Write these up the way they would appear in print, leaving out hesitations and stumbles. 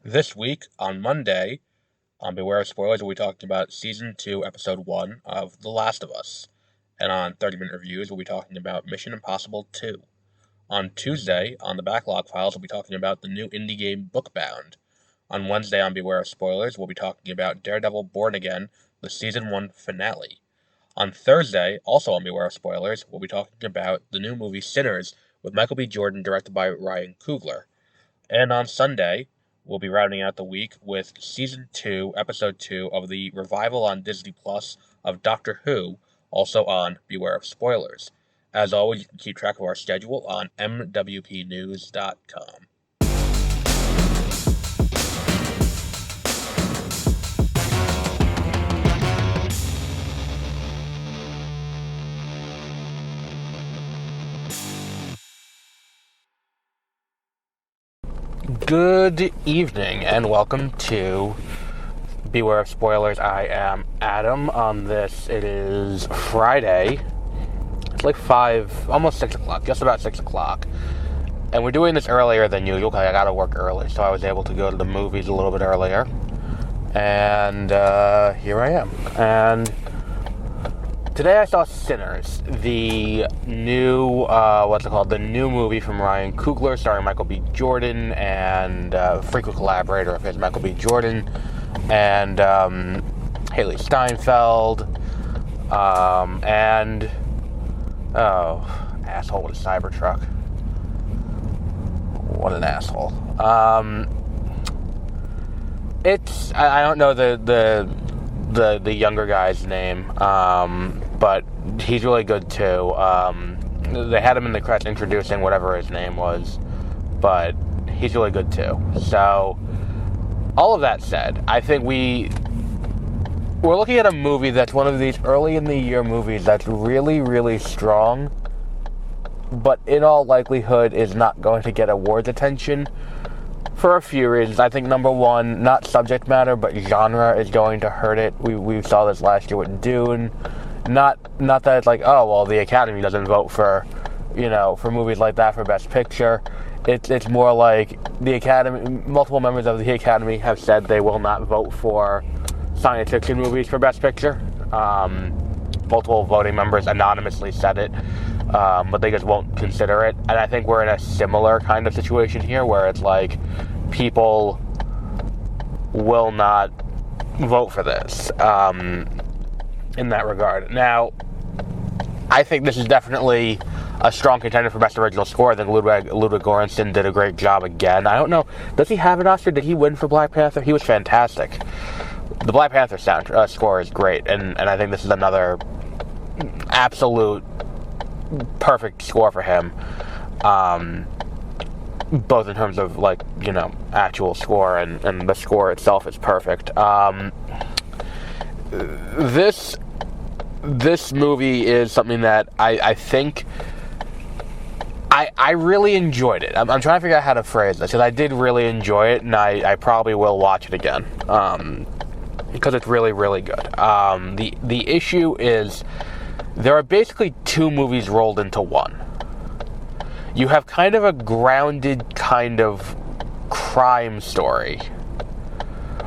This week, on Monday, on Beware of Spoilers, we'll be talking about Season 2, Episode 1 of The Last of Us. And on 30-Minute Reviews, we'll be talking about Mission Impossible 2. On Tuesday, on the Backlog Files, we'll be talking about the new indie game Bookbound. On Wednesday, on Beware of Spoilers, we'll be talking about Daredevil Born Again, the Season 1 finale. On Thursday, also on Beware of Spoilers, we'll be talking about the new movie Sinners with Michael B. Jordan, directed by Ryan Coogler. And on Sunday, we'll be rounding out the week with Season 2, Episode 2 of the revival on Disney Plus of Doctor Who, also on Beware of Spoilers. As always, you can keep track of our schedule on mwpnews.com. Good evening, and welcome to Beware of Spoilers. I am Adam. On this, it is Friday. It's like 5, almost 6 o'clock, just about 6 o'clock. And we're doing this earlier than usual because I gotta work early, so I was able to go to the movies a little bit earlier. And here I am. And today I saw Sinners, the new, the new movie from Ryan Coogler, starring Michael B. Jordan and frequent collaborator of his, Michael B. Jordan, and Haley Steinfeld, and, asshole with a Cybertruck. What an asshole. I don't know the younger guy's name, but he's really good too. They had him in the credits introducing whatever his name was, but he's really good too. So, all of that said, I think we're looking at a movie that's one of these early in the year movies that's really, really strong, but in all likelihood is not going to get awards attention. For a few reasons. I think number one, not subject matter, but genre is going to hurt it. We saw this last year with Dune. Not that it's like, oh, well, the Academy doesn't vote for movies like that for Best Picture. It's more like the Academy, multiple members of the Academy have said they will not vote for science fiction movies for Best Picture. Multiple voting members anonymously said it, but they just won't consider it. And I think we're in a similar kind of situation here where it's like people will not vote for this in that regard. Now, I think this is definitely a strong contender for Best Original Score. I think Ludwig Göransson did a great job again. I don't know, does he have an Oscar? Did he win for Black Panther? He was fantastic. The Black Panther score is great, and I think this is another absolute perfect score for him, both in terms of actual score and the score itself is perfect. This movie is something that I think I really enjoyed it. I'm trying to figure out how to phrase this, because I did really enjoy it, and I probably will watch it again, because it's really, really good. The issue is there are basically two movies rolled into one. You have kind of a grounded kind of crime story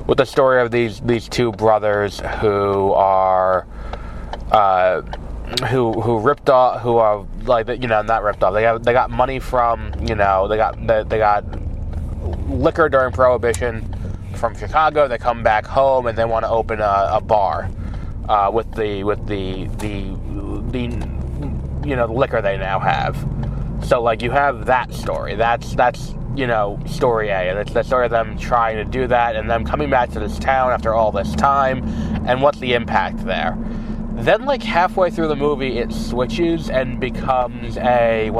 with the story of these two brothers who are who ripped off, who are not ripped off. They got money from they got liquor during Prohibition from Chicago. They come back home and they want to open a bar with the liquor they now have. So you have that story. That's story A, and it's the story of them trying to do that and them coming back to this town after all this time, and what's the impact there. Then halfway through the movie it switches and becomes a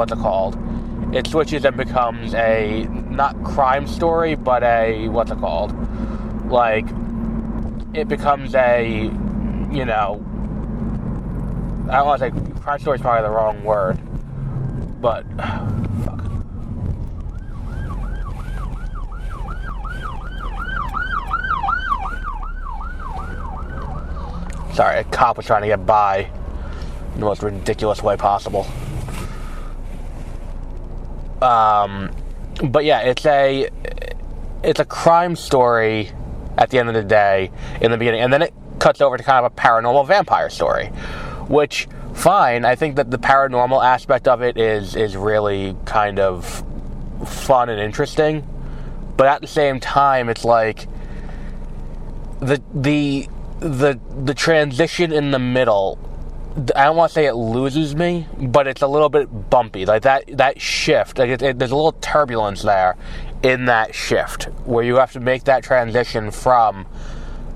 It switches and becomes a not crime story, but a it becomes a I don't want to say crime story is probably the wrong word, but fuck. Sorry, a cop was trying to get by in the most ridiculous way possible. But yeah, it's a crime story at the end of the day in the beginning, and then it cuts over to kind of a paranormal vampire story, which, fine. I think that the paranormal aspect of it is really kind of fun and interesting, but at the same time, it's like the transition in the middle, I don't want to say it loses me, but it's a little bit bumpy. Like that shift, like there's a little turbulence there in that shift where you have to make that transition from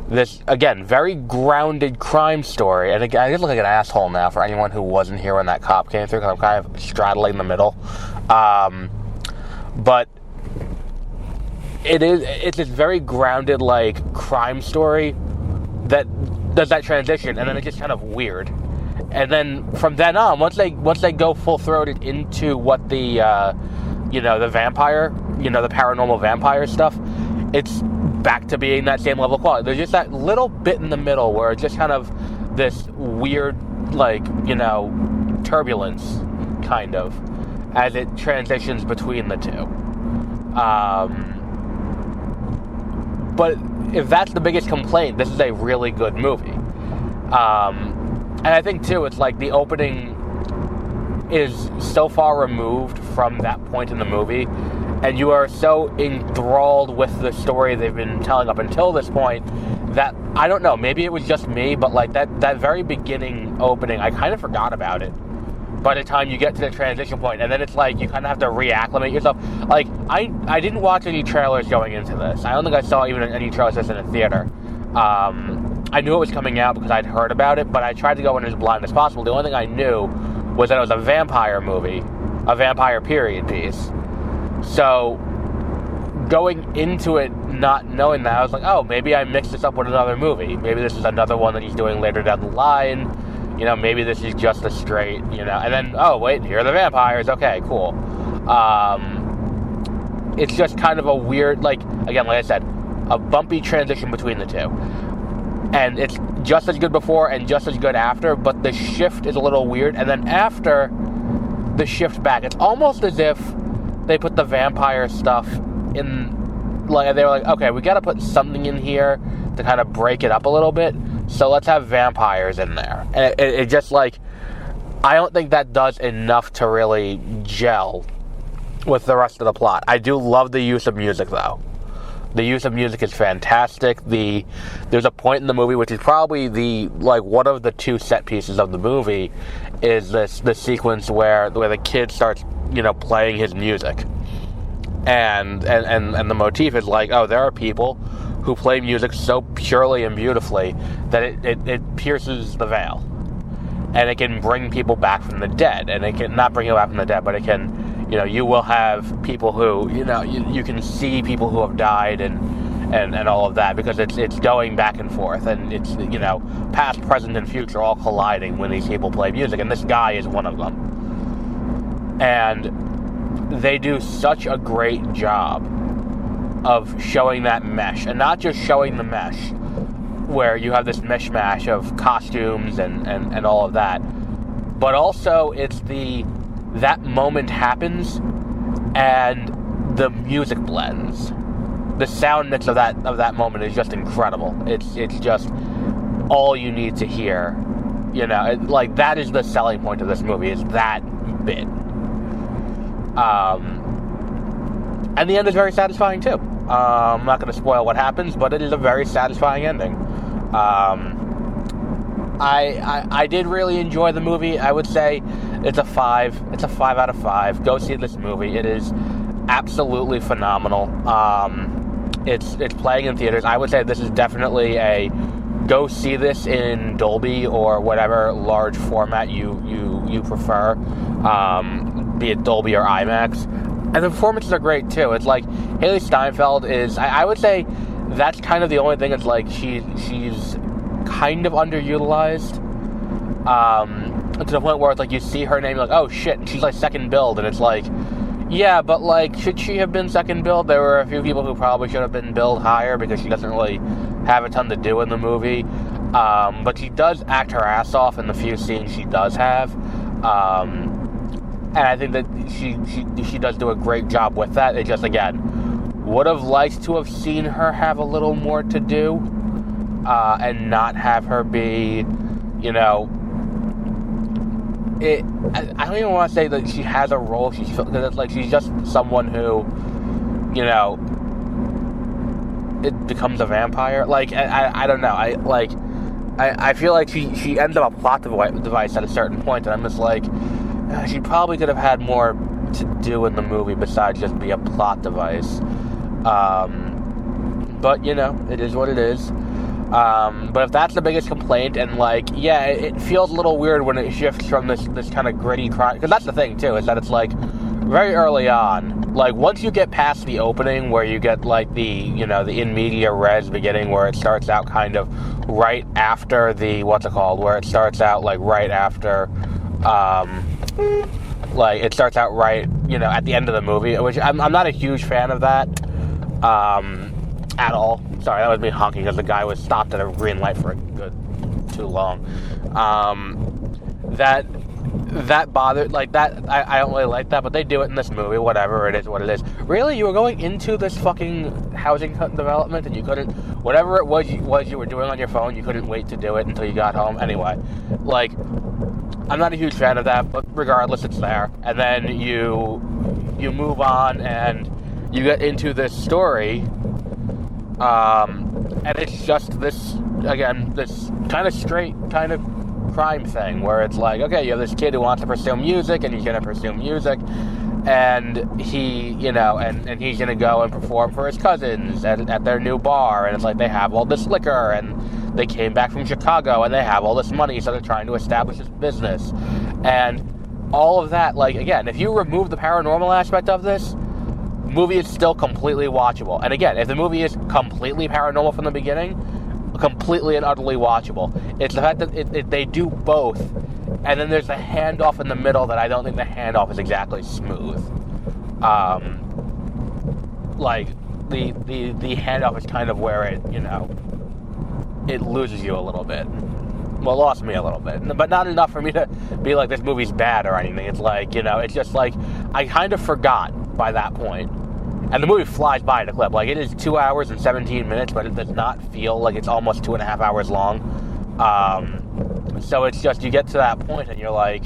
this, again, very grounded crime story. And again, I just look like an asshole now for anyone who wasn't here when that cop came through, because I'm kind of straddling the middle. But it's this very grounded, like, crime story that does that transition, and then it's just kind of weird. And then from then on, once they go full-throated into what the the vampire, the paranormal vampire stuff, it's back to being that same level of quality. There's just that little bit in the middle where it's just kind of this weird, like, turbulence, kind of, as it transitions between the two. But if that's the biggest complaint, this is a really good movie. And I think, too, it's like the opening is so far removed from that point in the movie, and you are so enthralled with the story they've been telling up until this point that, I don't know, maybe it was just me, but like that very beginning opening, I kind of forgot about it by the time you get to the transition point, and then it's like you kind of have to reacclimate yourself. Like, I didn't watch any trailers going into this. I don't think I saw even any trailers in a theater. I knew it was coming out because I'd heard about it, but I tried to go in as blind as possible. The only thing I knew was that it was a vampire movie, a vampire period piece. So, going into it not knowing that, I was like, oh, maybe I mixed this up with another movie. Maybe this is another one that he's doing later down the line. Maybe this is just a straight, and then, oh, wait, here are the vampires. Okay, cool. It's just kind of a weird, like I said, a bumpy transition between the two. And it's just as good before and just as good after, but the shift is a little weird. And then after the shift back, it's almost as if they put the vampire stuff in, like, they were like, okay, we got to put something in here to kind of break it up a little bit, so let's have vampires in there. And it just, like, I don't think that does enough to really gel with the rest of the plot. I do love the use of music, though. The use of music is fantastic. There's a point in the movie, which is probably one of the two set pieces of the movie, is the sequence where the kid starts, playing his music. And the motif is like, oh, there are people who play music so purely and beautifully that it pierces the veil. And it can bring people back from the dead. And it can not bring you back from the dead, but it can, you will have people who, you can see people who have died and all of that, because it's going back and forth, and it's, past, present, and future all colliding when these people play music, and this guy is one of them. And they do such a great job of showing that mesh, and not just showing the mesh, where you have this mishmash of costumes and all of that, but also it's that moment happens and the music blends. The sound mix of that moment is just incredible. It's just all you need to hear. That is the selling point of this movie, is that bit. And the end is very satisfying too. I'm not going to spoil what happens, but it is a very satisfying ending. I did really enjoy the movie. I would say it's a 5. It's a 5 out of 5. Go see this movie. It is absolutely phenomenal. It's playing in theaters. I would say this is definitely a go see this in Dolby or whatever large format you prefer, be it Dolby or IMAX. And the performances are great too. It's like Haley Steinfeld is, I would say that's kind of the only thing. It's like she's kind of underutilized, to the point where it's like you see her name, you're like, oh shit, and she's like second billed, and it's like, yeah, but like, should she have been second billed? There were a few people who probably should have been billed higher, because she doesn't really have a ton to do in the movie, but she does act her ass off in the few scenes she does have, and I think that she does do a great job with that. It just, again, would have liked to have seen her have a little more to do, and not have her be, you know, I don't even want to say that she has a role. Because it's like she's just someone who, you know, it becomes a vampire. Like, I don't know. I feel like she ends up a plot device at a certain point, and I'm just like, she probably could have had more to do in the movie besides just be a plot device. But, you know, it is what it is. But if that's the biggest complaint, and like, yeah, it feels a little weird when it shifts from this kind of gritty crime, because that's the thing too, is that it's like very early on, like once you get past the opening where you get like the, you know, the in media res beginning where it starts out kind of right after the, where it starts out like right after, like it starts out right, you know, at the end of the movie, which I'm not a huge fan of that, at all. Sorry, that was me honking because the guy was stopped at a green light for a good too long. That bothered, like that, I don't really like that, but they do it in this movie, whatever, it is what it is. Really? You were going into this fucking housing development and you couldn't, whatever it was you were doing on your phone, you couldn't wait to do it until you got home? Anyway, like, I'm not a huge fan of that, but regardless, it's there. And then you move on and you get into this story, and it's just this, again, this kind of straight kind of crime thing where it's like, okay, you have this kid who wants to pursue music, and he's going to pursue music, and he, you know, and he's going to go and perform for his cousins at their new bar, and it's like they have all this liquor, and they came back from Chicago, and they have all this money, so they're trying to establish this business, and all of that, like, again, if you remove the paranormal aspect of this, movie is still completely watchable. And again, if the movie is completely paranormal from the beginning, completely and utterly watchable. It's the fact that they do both, and then there's a handoff in the middle that I don't think the handoff is exactly smooth. Like the handoff is kind of where it, you know, it loses you a little bit. Well, lost me a little bit, but not enough for me to be like, this movie's bad or anything. It's like, you know, it's just like, I kind of forgot by that point. And the movie flies by in a clip. Like, it is 2 hours and 17 minutes, but it does not feel like it's almost 2.5 hours long. So it's just, you get to that point and you're like,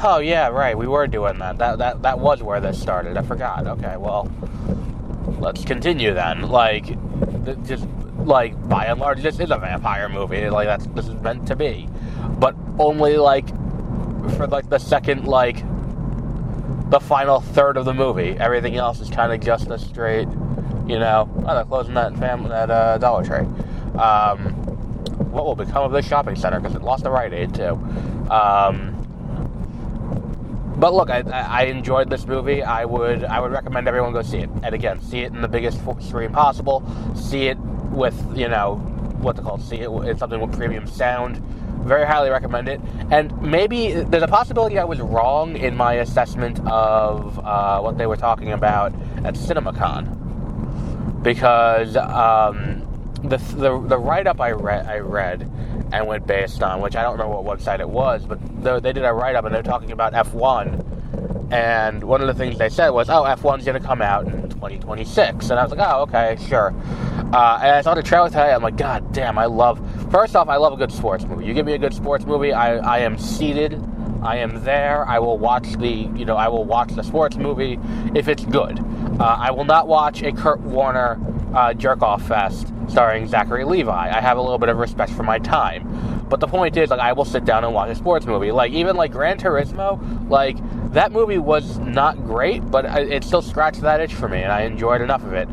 oh yeah, right, we were doing that. That was where this started. I forgot. Okay, well, let's continue then. Like, just, like, by and large, this is a vampire movie. Like, this is meant to be. But only, like, for, like, the second, like, the final third of the movie. Everything else is kind of just a straight, you know, oh, they're closing that Dollar Tree. What will become of this shopping center? Because it lost the Rite Aid, too. But look, I enjoyed this movie. I would recommend everyone go see it. And again, see it in the biggest screen possible. See it with, you know, see it in something with premium sound. Very highly recommend it. And maybe there's a possibility I was wrong in my assessment of what they were talking about at CinemaCon, because the write-up I read and went based on, which I don't remember what website it was, but they did a write-up and they're talking about F1, and one of the things they said was, oh, F1's going to come out in 2026, and I was like, oh, okay, sure. And I saw the trailer today, I'm like, god damn, first off, I love a good sports movie. You give me a good sports movie, I am seated, I am there, I will watch the sports movie if it's good. I will not watch a Kurt Warner jerk-off fest starring Zachary Levi. I have a little bit of respect for my time. But the point is, like, I will sit down and watch a sports movie. Like, even, like, Gran Turismo, like, that movie was not great, but it still scratched that itch for me, and I enjoyed enough of it.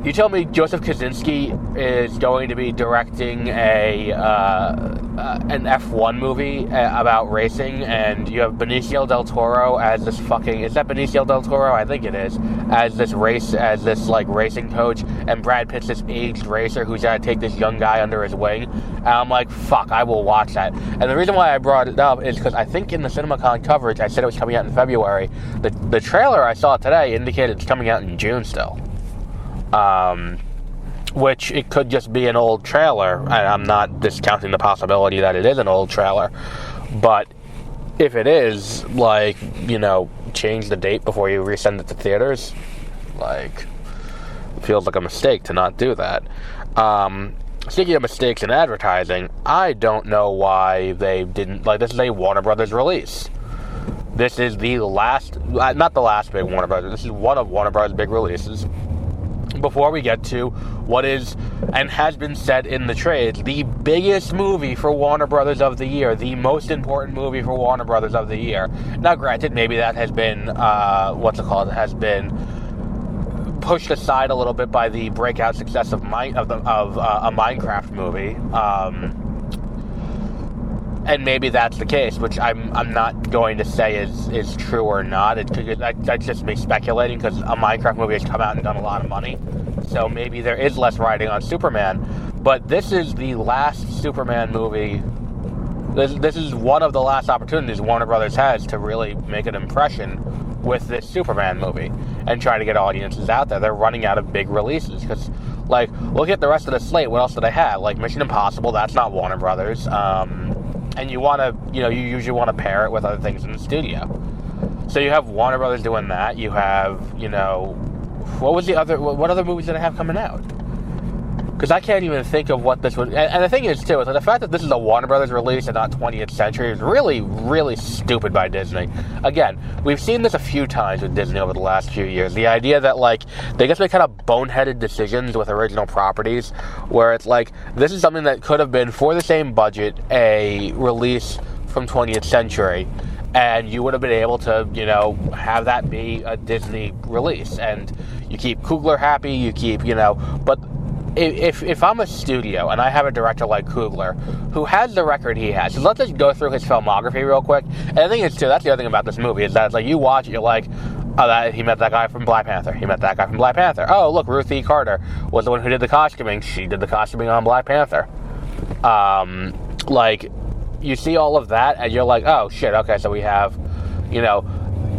You tell me Joseph Kosinski is going to be directing an F1 movie about racing, and you have Benicio del Toro as this fucking... Is that Benicio del Toro? I think it is. As this racing coach, and Brad Pitt's this aged racer who's got to take this young guy under his wing. And I'm like, fuck, I will watch that. And the reason why I brought it up is because I think in the CinemaCon coverage, I said it was coming out in February. The trailer I saw today indicated it's coming out in June still. Which it could just be an old trailer, and I'm not discounting the possibility that it is an old trailer, but if it is, like, you know, change the date before you resend it to theaters, like, feels like a mistake to not do that. Speaking of mistakes in advertising, I don't know why they didn't, this is a Warner Brothers release. This is the last, not the last big Warner Brothers, this is one of Warner Brothers' big releases. Before we get to what is, and has been said in the trades, the biggest movie for Warner Brothers of the year, the most important movie for Warner Brothers of the year. Now, granted, maybe that has been, has been pushed aside a little bit by the breakout success of a Minecraft movie, and maybe that's the case, which I'm not going to say is true or not. That's just me speculating, because a Minecraft movie has come out and done a lot of money, so maybe there is less riding on Superman. But this is the last Superman movie. This is one of the last opportunities Warner Brothers has to really make an impression with this Superman movie and try to get audiences out there. They're running out of big releases, because, look at the rest of the slate. What else do they have? Mission Impossible, that's not Warner Brothers. And you usually want to pair it with other things in the studio. So you have Warner Brothers doing that. You have, what other movies did I have coming out? Because I can't even think of what this would... And the thing is, too, is the fact that this is a Warner Brothers release and not 20th Century is really, really stupid by Disney. Again, we've seen this a few times with Disney over the last few years. The idea that, they just make kind of boneheaded decisions with original properties, where it's this is something that could have been, for the same budget, a release from 20th Century, and you would have been able to, have that be a Disney release. And you keep Coogler happy, you keep, but... If I'm a studio and I have a director like Coogler, who has the record he has, so let's just go through his filmography real quick. And the thing is, too, that's the other thing about this movie, is that you watch it, you're like, oh, he met that guy from Black Panther. He met that guy from Black Panther. Oh, look, Ruth E. Carter was the one who did the costuming. She did the costuming on Black Panther. You see all of that, and you're like, oh, shit, okay, so we have,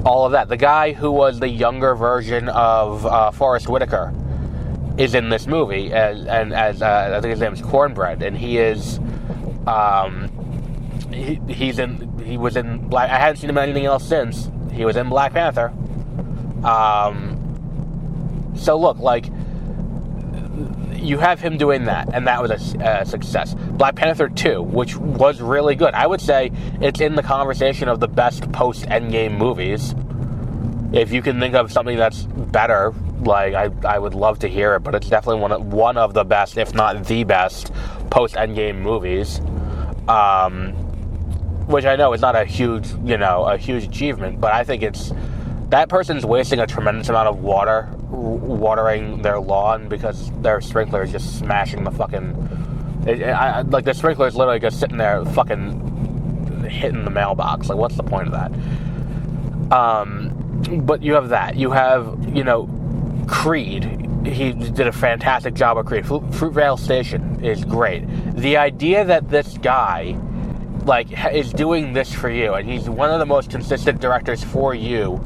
all of that. The guy who was the younger version of Forrest Whitaker is in this movie, as I think his name is Cornbread, and he is, he was in Black. I hadn't seen him in anything else since. He was in Black Panther. So look, you have him doing that, and that was a success. Black Panther 2, which was really good. I would say it's in the conversation of the best post-Endgame movies. If you can think of something that's better, I would love to hear it, but it's definitely one of the best, if not the best, post-Endgame movies. Which I know is not a huge achievement, but I think that person's wasting a tremendous amount of watering their lawn because their sprinkler is just smashing the fucking... the sprinkler is literally just sitting there fucking hitting the mailbox. What's the point of that? But you have that. You have, Creed. He did a fantastic job of Creed. Fruitvale Station is great. The idea that this guy, is doing this for you, and he's one of the most consistent directors for you,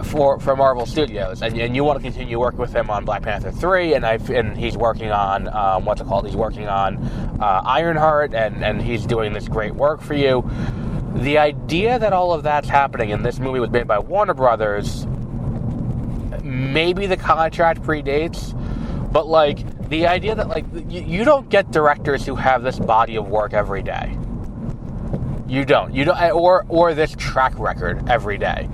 for Marvel Studios, and you want to continue working with him on Black Panther 3, and he's working on, He's working on Ironheart, and he's doing this great work for you. The idea that all of that's happening and this movie was made by Warner Brothers, maybe the contract predates, but the idea that you don't get directors who have this body of work every day. You don't, or this track record every day.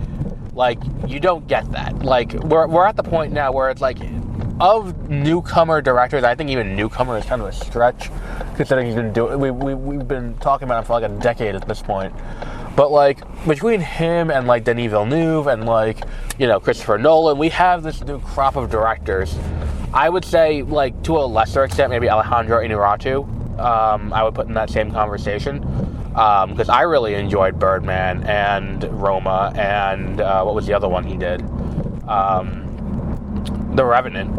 You don't get that. We're at the point now where it's of newcomer directors, I think even newcomer is kind of a stretch, considering he's been doing. We've been talking about him for a decade at this point. But between him and Denis Villeneuve and Christopher Nolan, we have this new crop of directors. I would say to a lesser extent maybe Alejandro Inarritu. I would put in that same conversation because I really enjoyed Birdman and Roma and what was the other one he did? The Revenant.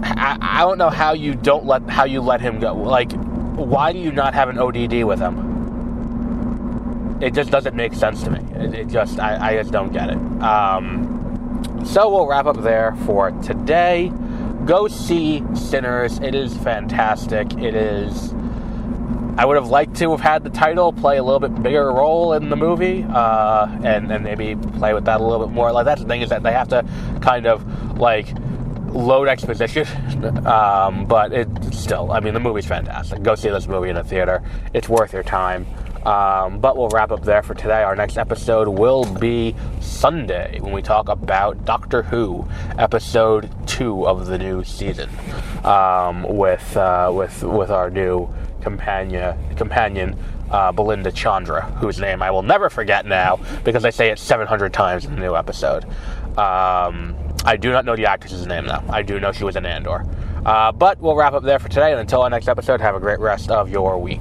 I don't know how you let him go. Why do you not have an ODD with him? It just doesn't make sense to me. I just don't get it. So we'll wrap up there for today. Go see Sinners. It is fantastic. It is... I would have liked to have had the title play a little bit bigger role in the movie, and maybe play with that a little bit more. Like, that's the thing, is that they have to kind of, like, load exposition, but it's still, I mean, the movie's fantastic. Go see this movie in a theater. It's worth your time. But we'll wrap up there for today. Our next episode will be Sunday, when we talk about Doctor Who, episode 2 of the new season, with our new companion, Belinda Chandra, whose name I will never forget now because I say it 700 times in the new episode. I do not know the actress's name, though. I do know she was in Andor. But we'll wrap up there for today, and until our next episode, have a great rest of your week.